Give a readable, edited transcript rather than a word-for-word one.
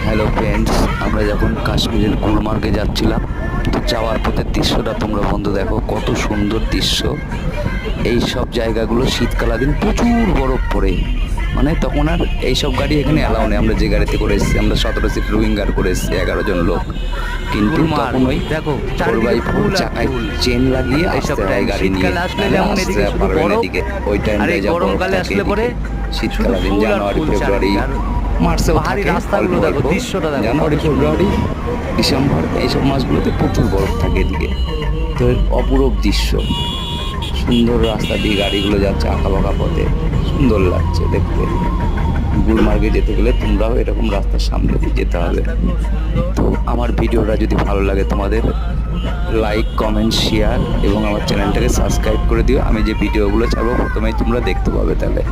Hello friends, আমরা যখন কাশ্মীরের গুলমার্গে যাচ্ছিলাম, তো যাওয়ার পথের দৃশ্যটা তোমরা বন্ধু দেখো, কত সুন্দর দৃশ্য। এই সব জায়গাগুলো শীতকালীন প্রচুর বরফ পড়ে, মানে তখন আর এইসব গাড়ি এখানে অ্যালাউ নেই। আমরা যে গাড়িতে করে এসেছি, আমরা 17 সিট উইঙ্গার করে এসেছি, 11 জন লোক। কিন্তু তখন ওই দেখো 4x4 চাকায় চেন লাগিয়ে আসতে হয় গাড়ি নিয়ে, আসলে যেমন এদিকে শুধু বরফ, এদিকে ওই আর এই টাইমটা গরমকালে আসলে পরে শীতকালীন ফুল আর জানুয়ারি ফুল ফেব্রুয়ারি চারিদিকে। মার্চেও পাহাড়ি থাকে রাস্তাগুলো অল্প দেখো, অল্প। দৃশ্যটা দেখো, জানুয়ারি কত সুন্দর। ফেব্রুয়ারি ডিসেম্বর এইসব মাসগুলোতে প্রচুর বরফ থাকে এদিকে। তো এর অপূরব দৃশ্য, সুন্দর রাস্তা দিয়ে গাড়িগুলো যাচ্ছে আঁকা বাঁকা পথে, সুন্দর লাগছে দেখতে। গুলমার্গে যেতে গেলে তোমরাও এরকম রাস্তার সামনে দিয়ে যেতে হবে। তো আমার ভিডিওটা যদি ভালো লাগে তোমাদের, লাইক কমেন্ট শেয়ার এবং আমার চ্যানেলটাকে সাবস্ক্রাইব করে দিও। আমি যে ভিডিওগুলো ছাড়বো প্রথমেই তোমরা দেখতে পাবে তাহলে।